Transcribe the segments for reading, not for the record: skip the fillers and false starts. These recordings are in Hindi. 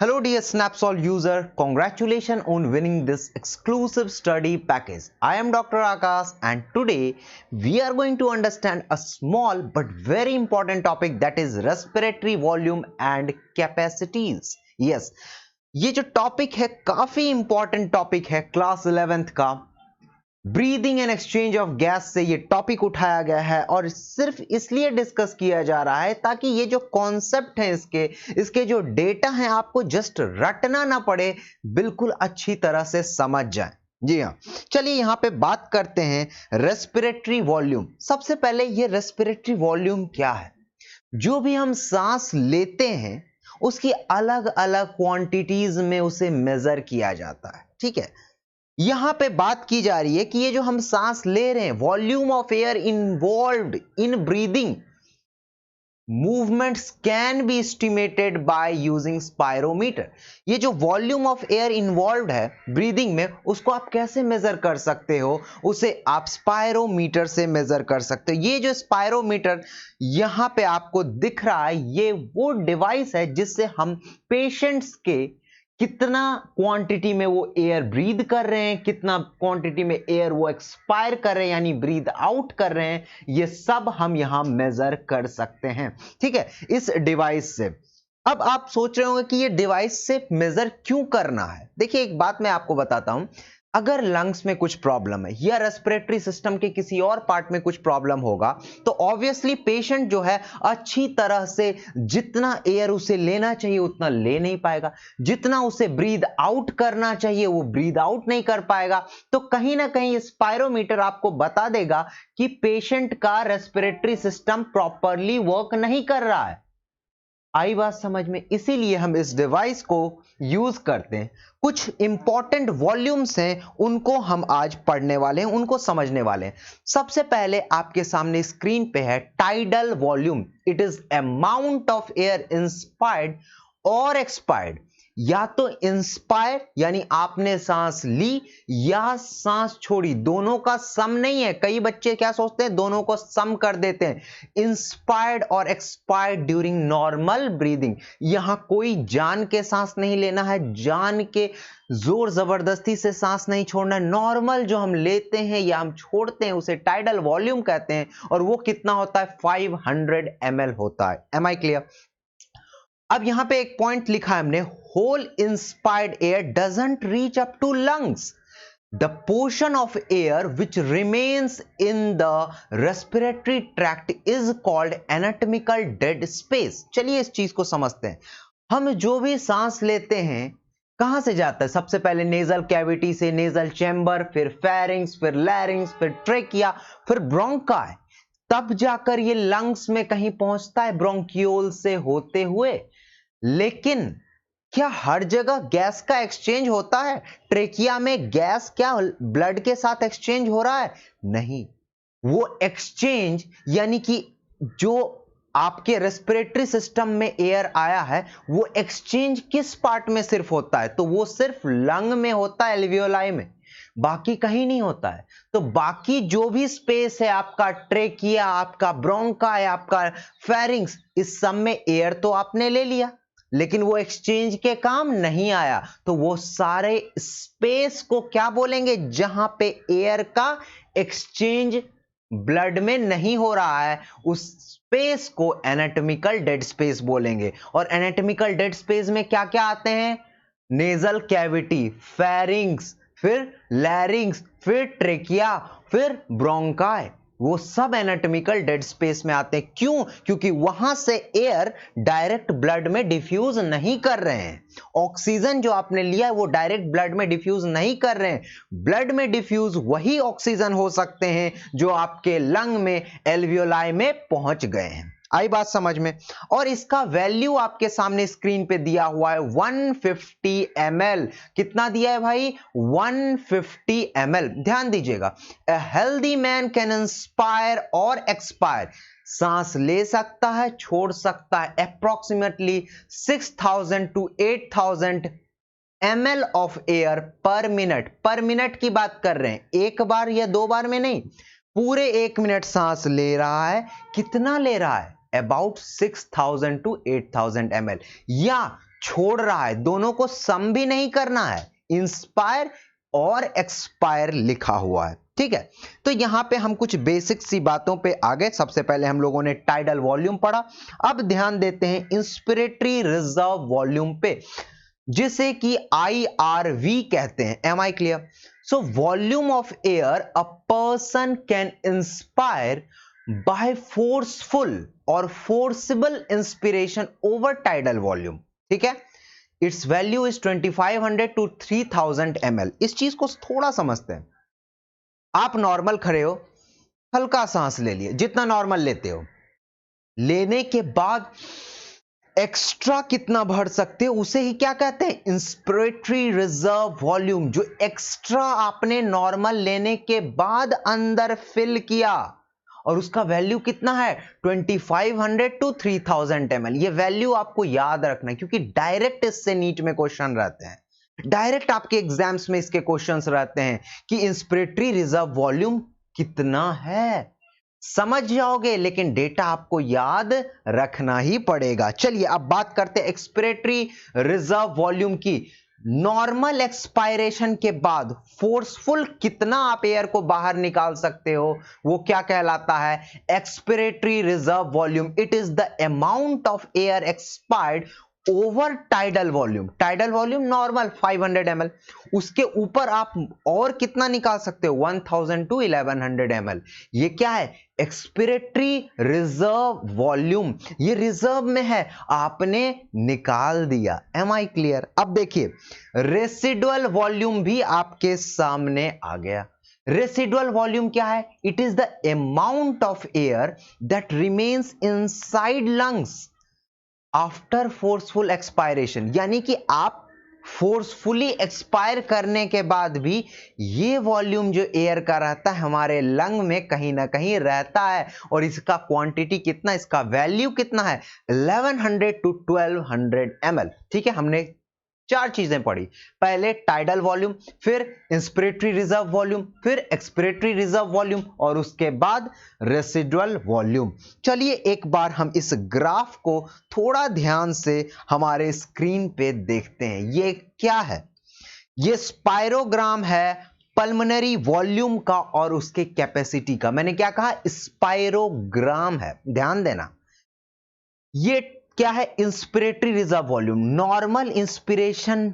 Hello dear Snapsol user, congratulations on winning this exclusive study package. I am Dr. Akash and today we are going to understand a small but very important topic that is respiratory volume and capacities. Yes, ये जो टॉपिक है काफी इंपॉर्टेंट टॉपिक है क्लास 11th का। Breathing and exchange of gas से ये टॉपिक उठाया गया है और सिर्फ इसलिए डिस्कस किया जा रहा है ताकि ये जो कॉन्सेप्ट है इसके जो डेटा है आपको जस्ट रटना ना पड़े, बिल्कुल अच्छी तरह से समझ जाए। जी हाँ, चलिए यहाँ पे बात करते हैं रेस्पिरेटरी वॉल्यूम। सबसे पहले ये रेस्पिरेटरी वॉल्यूम क्या है? जो भी हम सांस लेते हैं उसकी अलग अलग क्वांटिटीज में उसे मेजर किया जाता है। ठीक है, यहां पे बात की जा रही है कि ये जो हम सांस ले रहे हैं, volume of air involved in breathing movements can be estimated by using spirometer. ये जो वॉल्यूम ऑफ एयर इन्वॉल्व्ड है ब्रीदिंग में, उसको आप कैसे मेजर कर सकते हो? उसे आप स्पायरोमीटर से मेजर कर सकते हो। ये जो स्पायरोमीटर यहां पे आपको दिख रहा है, ये वो डिवाइस है जिससे हम पेशेंट्स के कितना क्वांटिटी में वो एयर ब्रीद कर रहे हैं, कितना क्वांटिटी में एयर वो एक्सपायर कर रहे हैं यानी ब्रीद आउट कर रहे हैं, ये सब हम यहां मेजर कर सकते हैं। ठीक है, इस डिवाइस से। अब आप सोच रहे होंगे कि ये डिवाइस से मेजर क्यों करना है। देखिए, एक बात मैं आपको बताता हूं, अगर लंग्स में कुछ प्रॉब्लम है या रेस्पिरेटरी सिस्टम के किसी और पार्ट में कुछ प्रॉब्लम होगा तो ऑब्वियसली पेशेंट जो है अच्छी तरह से जितना एयर उसे लेना चाहिए उतना ले नहीं पाएगा, जितना उसे ब्रीद आउट करना चाहिए वो ब्रीद आउट नहीं कर पाएगा। तो कहीं ना कहीं स्पायरोमीटर आपको बता देगा कि पेशेंट का रेस्पिरेटरी सिस्टम प्रॉपरली वर्क नहीं कर रहा है। आई बात समझ में? इसीलिए हम इस डिवाइस को यूज करते हैं। कुछ इंपॉर्टेंट वॉल्यूम्स हैं, उनको हम आज पढ़ने वाले हैं, उनको समझने वाले हैं। सबसे पहले आपके सामने स्क्रीन पे है tidal volume. It is amount of air inspired और एक्सपायर्ड। या तो इंस्पायर यानी आपने सांस ली या सांस छोड़ी, दोनों का सम नहीं है। कई बच्चे क्या सोचते हैं, दोनों को सम कर देते हैं, इंस्पायर्ड और एक्सपायर्ड ड्यूरिंग नॉर्मल ब्रीदिंग। यहां कोई जान के सांस नहीं लेना है, जान के जोर जबरदस्ती से सांस नहीं छोड़ना। नॉर्मल जो हम लेते हैं या हम छोड़ते हैं उसे टाइडल वॉल्यूम कहते हैं और वो कितना होता है? 500 ml होता है। Am I clear? अब यहां पे एक पॉइंट लिखा है हमने, whole inspired air doesn't reach up to lungs, the portion of air which remains in the respiratory tract is called anatomical dead space. चलिए इस चीज को समझते हैं। हम जो भी सांस लेते हैं कहां से जाता है? सबसे पहले नेजल कैविटी से, नेजल चैम्बर, फिर फेरिंग्स, फिर लैरिंग्स, फिर ट्रेकिया, फिर ब्रोंकाई, तब जाकर ये लंग्स में कहीं पहुंचता है ब्रोंकियोल से होते हुए। लेकिन क्या हर जगह गैस का एक्सचेंज होता है? ट्रेकिया में गैस क्या ब्लड के साथ एक्सचेंज हो रहा है? नहीं। वो एक्सचेंज यानी कि जो आपके रेस्पिरेटरी सिस्टम में एयर आया है वो एक्सचेंज किस पार्ट में सिर्फ होता है? तो वो सिर्फ लंग में होता है, एल्वियोलाई में, बाकी कहीं नहीं होता है। तो बाकी जो भी स्पेस है, आपका ट्रेकिया, आपका ब्रोंकाई, आपका फेरिंग्स, इस सब में एयर तो आपने ले लिया लेकिन वो एक्सचेंज के काम नहीं आया। तो वो सारे स्पेस को क्या बोलेंगे? जहां पे एयर का एक्सचेंज ब्लड में नहीं हो रहा है, उस स्पेस को एनाटॉमिकल डेड स्पेस बोलेंगे। और एनाटॉमिकल डेड स्पेस में क्या क्या आते हैं? नेजल कैविटी, फेरिंग्स, फिर लैरिंग्स, फिर ट्रेकिया, फिर ब्रोंकाई, वो सब एनाटॉमिकल डेड स्पेस में आते हैं। क्यों? क्योंकि वहां से एयर डायरेक्ट ब्लड में डिफ्यूज नहीं कर रहे हैं। ऑक्सीजन जो आपने लिया है वो डायरेक्ट ब्लड में डिफ्यूज नहीं कर रहे हैं। ब्लड में डिफ्यूज वही ऑक्सीजन हो सकते हैं जो आपके लंग में, एल्वियोलाई में पहुंच गए हैं। आई बात समझ में? और इसका वैल्यू आपके सामने स्क्रीन पे दिया हुआ है 150 ml। कितना दिया है भाई? 150 ml। ध्यान दीजिएगा, a healthy man can inspire और एक्सपायर, सांस ले सकता है, छोड़ सकता है, approximately 6000 to 8000 ml of air पर मिनट। पर मिनट की बात कर रहे हैं, एक बार या दो बार में नहीं, पूरे 1 मिनट सांस ले रहा है। कितना ले रहा है? अबाउट 6000 to 8000 ml, या छोड़ रहा है, दोनों को सम भी नहीं करना है, इंस्पायर और एक्सपायर लिखा हुआ है। ठीक है, तो यहां पे हम कुछ बेसिक सी बातों पे आ गए। सबसे पहले हम लोगों ने टाइडल वॉल्यूम पढ़ा, अब ध्यान देते हैं इंस्पिरेटरी रिजर्व वॉल्यूम पे, जिसे कि IRV कहते हैं। Am I clear? So volume of air a person can inspire by forceful और forcible inspiration over tidal volume. ठीक है, its value is 2500 to 3000 ml। इस चीज को थोड़ा समझते हैं। आप नॉर्मल खड़े हो, हल्का सांस ले लिए, जितना नॉर्मल लेते हो, लेने के बाद एक्स्ट्रा कितना भर सकते हो उसे ही क्या कहते हैं? Inspiratory reserve volume. जो एक्स्ट्रा आपने नॉर्मल लेने के बाद अंदर फिल किया, और उसका वैल्यू कितना है? 2500 to 3000 ml। ये वैल्यू आपको याद रखना है, क्योंकि डायरेक्ट इससे नीट में क्वेश्चन रहते हैं, डायरेक्ट आपके एग्जाम्स में इसके क्वेश्चंस रहते हैं कि इंस्पिरेटरी रिजर्व वॉल्यूम कितना है। समझ जाओगे, लेकिन डेटा आपको याद रखना ही पड़ेगा। चलिए अब बात करते हैं एक्सपिरेटरी रिजर्व वॉल्यूम की। नॉर्मल एक्सपायरेशन के बाद फोर्सफुल कितना आप एयर को बाहर निकाल सकते हो, वो क्या कहलाता है? Expiratory reserve volume. It is the amount of air expired over tidal volume. Tidal volume normal 500 ml, उसके ऊपर आप और कितना निकाल सकते हो? 1000 to 1100 ml। ये क्या है? Expiratory reserve volume. ये रिजर्व में है, आपने निकाल दिया। Am I clear? अब देखिए रेसिडुअल वॉल्यूम भी आपके सामने आ गया। रेसिडुअल वॉल्यूम क्या है? It is the amount of air that remains inside lungs after forceful expiration. यानी कि आप फोर्सफुली एक्सपायर करने के बाद भी ये वॉल्यूम जो एयर का रहता है हमारे लंग में कहीं ना कहीं रहता है, और इसका क्वांटिटी कितना, इसका वैल्यू कितना है? 1100 to 1200 ml। ठीक है, हमने चार चीजें पढ़ी, पहले टाइडल वॉल्यूम, फिर इंस्पिरेटरी रिजर्व वॉल्यूम, फिर एक्सपिरेटरी रिजर्व वॉल्यूम, और उसके बाद रेसिडुअल वॉल्यूम। चलिए एक बार हम इस ग्राफ को थोड़ा ध्यान से हमारे स्क्रीन पे देखते हैं। ये क्या है? ये स्पायरोग्राम है पल्मोनरी वॉल्यूम का और उसके कैपेसिटी का। मैंने क्या कहा? स्पायरोग्राम है, ध्यान देना। ये क्या है? Inspiratory reserve volume. Normal inspiration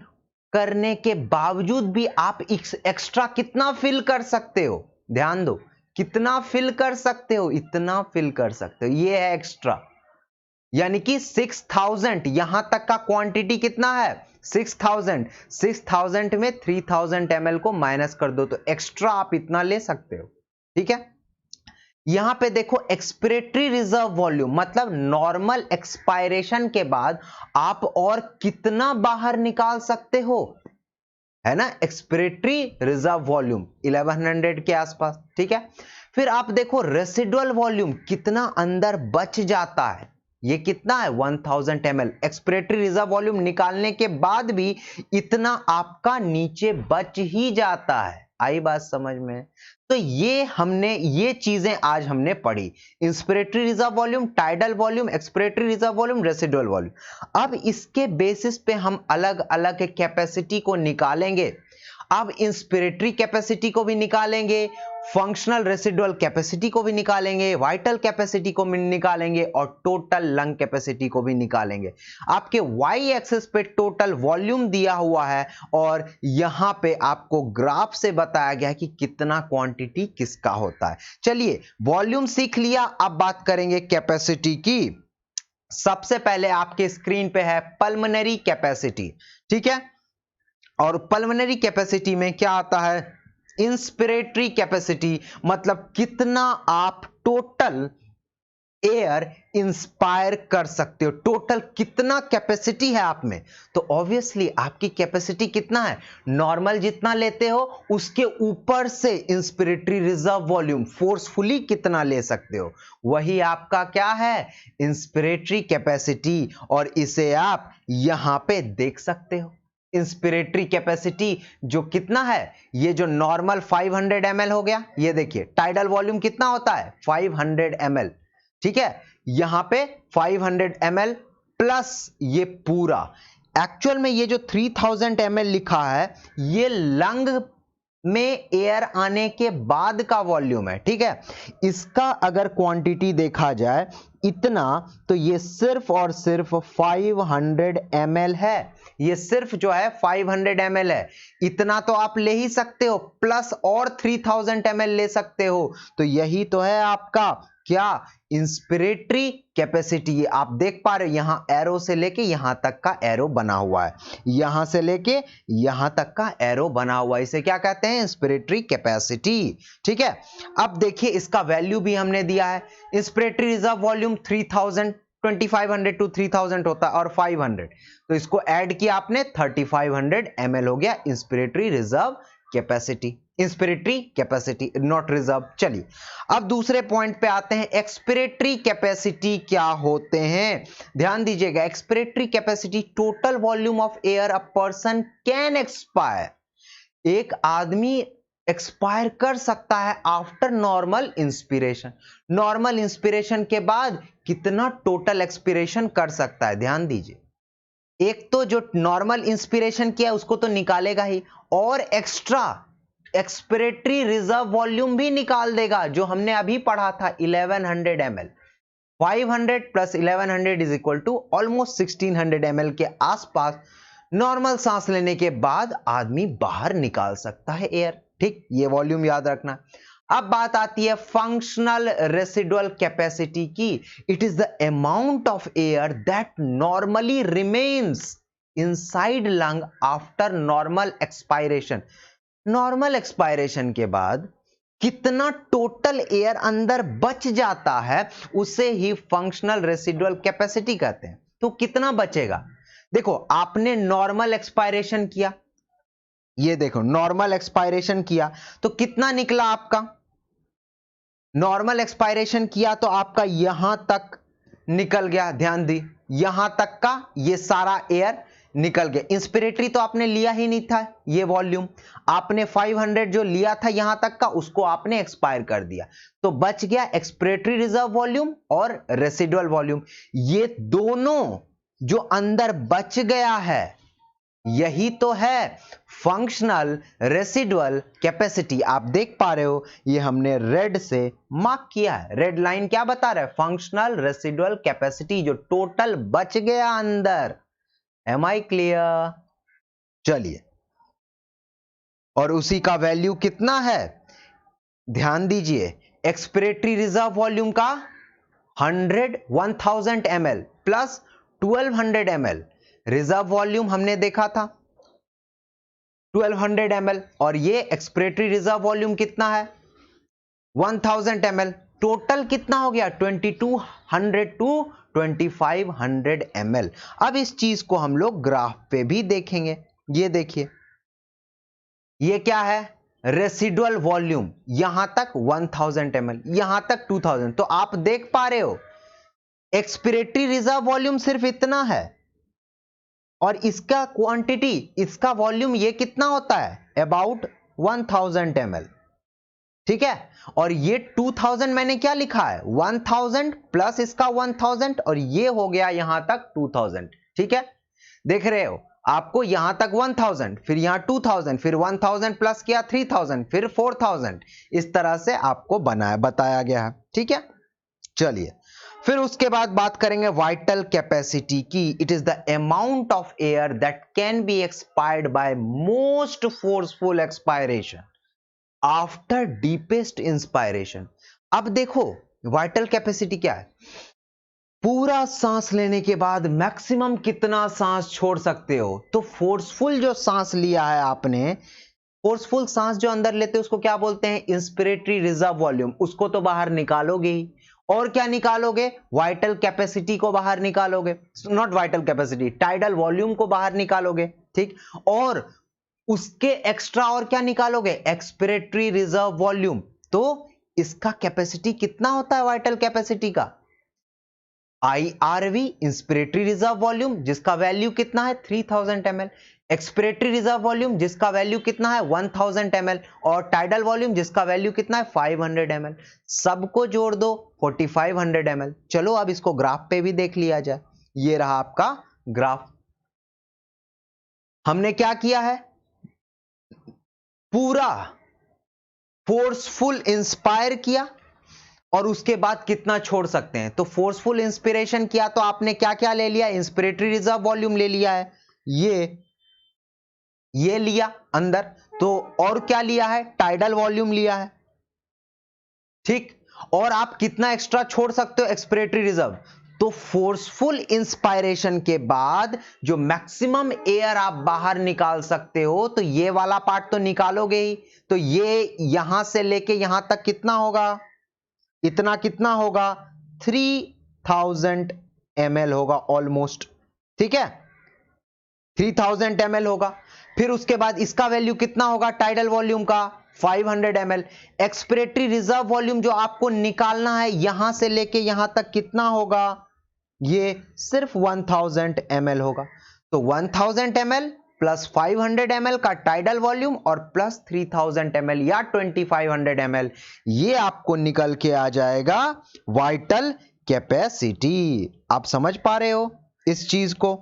करने के बावजूद भी आप एक्स्ट्रा कितना फिल कर सकते हो? ध्यान दो, कितना फिल कर सकते हो? इतना फिल कर सकते हो, ये है एक्स्ट्रा। यानी कि 6000, यहां तक का क्वांटिटी कितना है? 6000। 6000 में 3000 ml को माइनस कर दो तो एक्स्ट्रा आप इतना ले सकते हो। ठीक है, यहां पे देखो एक्सपिरेटरी रिजर्व वॉल्यूम मतलब नॉर्मल एक्सपायरेशन के बाद आप और कितना बाहर निकाल सकते हो, है ना? एक्सपिरेटरी रिजर्व वॉल्यूम 1100 के आसपास। ठीक है, फिर आप देखो रेसिडुअल वॉल्यूम कितना अंदर बच जाता है। ये कितना है? 1000 ml। एक्सपिरेटरी रिजर्व वॉल्यूम निकालने के बाद भी इतना आपका नीचे बच ही जाता है। आई बात समझ में? तो ये चीजें आज हमने पढ़ी, inspiratory reserve volume, tidal volume, expiratory reserve volume, residual volume. अब इसके बेसिस पे हम अलग अलग कैपेसिटी को निकालेंगे। अब इंस्पिरेटरी कैपेसिटी को भी निकालेंगे, फंक्शनल रेसिडुअल कैपेसिटी को भी निकालेंगे, वाइटल कैपेसिटी को भी निकालेंगे, और टोटल लंग कैपेसिटी को भी निकालेंगे। आपके वाई एक्सिस पे टोटल वॉल्यूम दिया हुआ है, और यहां पे आपको ग्राफ से बताया गया है कि कितना क्वांटिटी किसका होता है। चलिए वॉल्यूम सीख लिया, अब बात करेंगे कैपेसिटी की। सबसे पहले आपके स्क्रीन पे है पल्मोनरी कैपेसिटी। ठीक है, और पल्मोनरी कैपेसिटी में क्या आता है? इंस्पिरेटरी कैपेसिटी मतलब कितना आप टोटल एयर इंस्पायर कर सकते हो, टोटल कितना कैपेसिटी है आप में। तो ऑब्वियसली आपकी कैपेसिटी कितना है? नॉर्मल जितना लेते हो उसके ऊपर से इंस्पिरेटरी रिजर्व वॉल्यूम फोर्सफुली कितना ले सकते हो, वही आपका क्या है? Inspiratory capacity. और इसे आप यहां पे देख सकते हो। इंस्पिरेटरी कैपेसिटी जो कितना है, ये जो नॉर्मल 500 ml हो गया, ये देखिए टाइडल वॉल्यूम कितना होता है? 500 ml। ठीक है, यहां पे 500 ml प्लस ये पूरा एक्चुअल में ये जो 3000 ml लिखा है ये लंग में एयर आने के बाद का वॉल्यूम है, ठीक है। इसका अगर क्वांटिटी देखा जाए इतना, तो ये सिर्फ और सिर्फ 500 ml है। ये सिर्फ जो है 500 ml है। इतना तो आप ले ही सकते हो, प्लस और 3000 ml ले सकते हो। तो यही तो है आपका क्या, इंस्पिरेटरी कैपेसिटी। आप देख पा रहे हो यहां एरो से लेके यहां तक का एरो बना हुआ है, यहां से लेके यहां तक का एरो बना हुआ है। इसे क्या कहते हैं, इंस्पिरेटरी कैपेसिटी, ठीक है। अब देखिए इसका वैल्यू भी हमने दिया है। इंस्पिरेटरी रिजर्व वॉल्यूम 3000, 2500 टू 3000 होता है, और 500, तो इसको ऐड किया आपने, 3500 ml हो गया inspiratory reserve capacity. Inspiratory capacity, not reserve. चलिए अब दूसरे पॉइंट पे आते हैं, एक्सपिरेटरी कैपेसिटी क्या होते हैं। ध्यान दीजिएगा, expiratory capacity total volume of air a person can expire. एक आदमी एक्सपायर कर सकता है after normal inspiration. Normal inspiration के बाद कितना टोटल एक्सपिरेशन कर सकता है, ध्यान दीजिए। एक तो जो नॉर्मल इंस्पिरेशन किया उसको तो निकालेगा ही, और एक्स्ट्रा एक्सपिरेटरी रिजर्व वॉल्यूम भी निकाल देगा, जो हमने अभी पढ़ा था 1100 ml। 500 plus 1100 is equal to almost 1600 ml के आसपास नॉर्मल सांस लेने के बाद आदमी बाहर निकाल सकता है एयर, ठीक। ये वॉल्यूम याद रखना। अब बात आती है फंक्शनल रेसिडुअल कैपेसिटी की। It is the amount of air that normally remains inside lung after normal expiration. Normal expiration के बाद कितना टोटल एयर अंदर बच जाता है उसे ही फंक्शनल रेसिडुअल कैपेसिटी कहते हैं। तो कितना बचेगा, देखो आपने नॉर्मल एक्सपायरेशन किया, ये देखो नॉर्मल एक्सपायरेशन किया तो कितना निकला आपका, नॉर्मल एक्सपायरेशन किया तो आपका यहां तक निकल गया, ध्यान दी, यहां तक का ये सारा एयर निकल गया। इंस्पिरेटरी तो आपने लिया ही नहीं था, ये वॉल्यूम आपने 500 जो लिया था यहां तक का उसको आपने एक्सपायर कर दिया, तो बच गया एक्सपिरेटरी रिजर्व वॉल्यूम और रेसिडुअल वॉल्यूम। ये दोनों जो अंदर बच गया है यही तो है फंक्शनल रेसिडुअल कैपेसिटी। आप देख पा रहे हो ये हमने रेड से मार्क किया है, रेड लाइन क्या बता रहा है, फंक्शनल रेसिडुअल कैपेसिटी, जो टोटल बच गया अंदर। Am I clear? चलिए, और उसी का वैल्यू कितना है, ध्यान दीजिए, एक्सपिरेटरी रिजर्व वॉल्यूम का 1000 ml plus 1200 ml reserve volume हमने देखा था 1200 ml, और ये एक्सपिरेटरी रिजर्व वॉल्यूम कितना है 1000 ml। टोटल कितना हो गया 2200 टू 2500 ml। अब इस चीज को हम लोग ग्राफ पे भी देखेंगे। ये देखिए, ये क्या है, रेसिडुअल वॉल्यूम, यहां तक 1000 ml, यहां तक 2000। तो आप देख पा रहे हो एक्सपिरेटरी रिजर्व वॉल्यूम सिर्फ इतना है, और इसका क्वांटिटी, इसका वॉल्यूम ये कितना होता है, अबाउट 1000 ml, ठीक है। और ये 2000 मैंने क्या लिखा है 1000 प्लस इसका 1000, और ये हो गया यहां तक 2000, ठीक है। देख रहे हो आपको यहां तक 1000, फिर यहां 2000, फिर 1000 प्लस किया 3000, फिर 4000, इस तरह से आपको बताया गया है, ठीक है। चलिए फिर उसके बाद बात करेंगे वाइटल कैपेसिटी की। It is the amount of air that can be expired by most forceful expiration after deepest inspiration. अब देखो वाइटल कैपेसिटी क्या है, पूरा सांस लेने के बाद मैक्सिमम कितना सांस छोड़ सकते हो। तो फोर्सफुल जो सांस लिया है आपने, फोर्सफुल सांस जो अंदर लेते हैं उसको क्या बोलते हैं, इंस्पिरेटरी रिजर्व वॉल्यूम, उसको तो बाहर निकालोगे ही, और क्या निकालोगे, वाइटल कैपेसिटी को बाहर निकालोगे, not vital capacity, tidal volume को बाहर निकालोगे, ठीक। और उसके एक्स्ट्रा और क्या निकालोगे, एक्सपिरेटरी रिजर्व वॉल्यूम। तो इसका कैपेसिटी कितना होता है वाइटल कैपेसिटी का, IRV, इंस्पिरेटरी रिजर्व वॉल्यूम, जिसका वैल्यू कितना है 3000 ml, एक्सपिरेटरी रिजर्व वॉल्यूम जिसका वैल्यू कितना है 1000 ml, और टाइडल वॉल्यूम जिसका वैल्यू कितना है 500 ml। सबको जोड़ दो 4500 ml। चलो अब इसको ग्राफ पे भी देख लिया जाए। ये रहा आपका ग्राफ। हमने क्या किया है, पूरा फोर्सफुल इंस्पायर किया और उसके बाद कितना छोड़ सकते हैं। तो फोर्सफुल इंस्पिरेशन किया तो आपने क्या क्या ले लिया, इंस्पिरेटरी रिजर्व वॉल्यूम ले लिया है, ये लिया अंदर। तो और क्या लिया है, टाइडल वॉल्यूम लिया है, ठीक। और आप कितना एक्स्ट्रा छोड़ सकते हो, एक्सपिरेटरी रिजर्व। तो फोर्सफुल इंस्पायरेशन के बाद जो मैक्सिमम एयर आप बाहर निकाल सकते हो, तो ये वाला पार्ट तो निकालोगे ही। तो ये यहां से लेके यहां तक कितना होगा, इतना कितना होगा, 3000 ml होगा ऑलमोस्ट, ठीक है, 3000 ml होगा। फिर उसके बाद इसका वैल्यू कितना होगा, टाइडल वॉल्यूम का 500 ml। एक्सपिरेटरी रिजर्व वॉल्यूम जो आपको निकालना है यहां से लेके यहां तक कितना होगा, ये सिर्फ 1000 ml होगा। तो 1000 ml प्लस 500 ml का टाइडल वॉल्यूम और प्लस 3000 ml या 2500 ml, ये आपको निकल के आ जाएगा वाइटल कैपेसिटी। आप समझ पा रहे हो इस चीज को,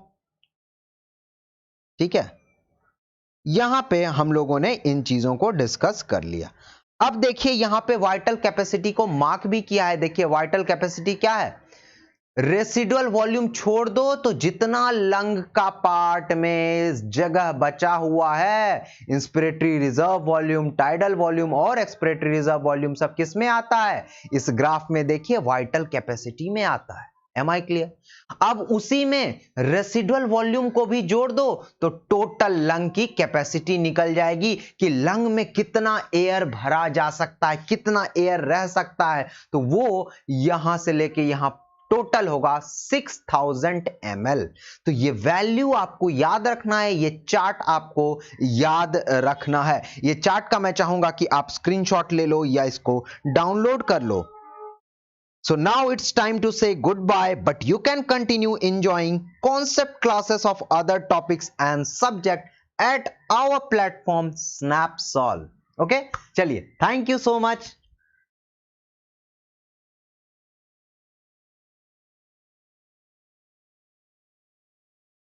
ठीक है। यहां पे हम लोगों ने इन चीजों को डिस्कस कर लिया। अब देखिए यहां पे वाइटल कैपेसिटी को मार्क भी किया है। देखिए वाइटल कैपेसिटी क्या है, रेसिडुअल वॉल्यूम छोड़ दो तो जितना लंग का पार्ट में जगह बचा हुआ है, inspiratory reserve volume, tidal volume और एक्सपिरेटरी रिजर्व वॉल्यूम सब किस में आता है, इस ग्राफ में देखिए वाइटल कैपेसिटी में आता है। Am I clear. अब उसी में रेसिडुअल वॉल्यूम को भी जोड़ दो तो टोटल लंग की कैपेसिटी निकल जाएगी कि लंग में कितना एयर भरा जा सकता है, कितना एयर रह सकता है। तो वो यहां से लेके यहां टोटल होगा 6000 ml। तो ये वैल्यू आपको याद रखना है, ये चार्ट आपको याद रखना है। ये चार्ट का मैं चाहूंगा कि आप स्क्रीनशॉट ले लो या इसको डाउनलोड कर लो। So now it's time to say goodbye, but you can continue enjoying concept classes of other topics and subject at our platform SnapSolve. Okay, चलिए, thank you so much.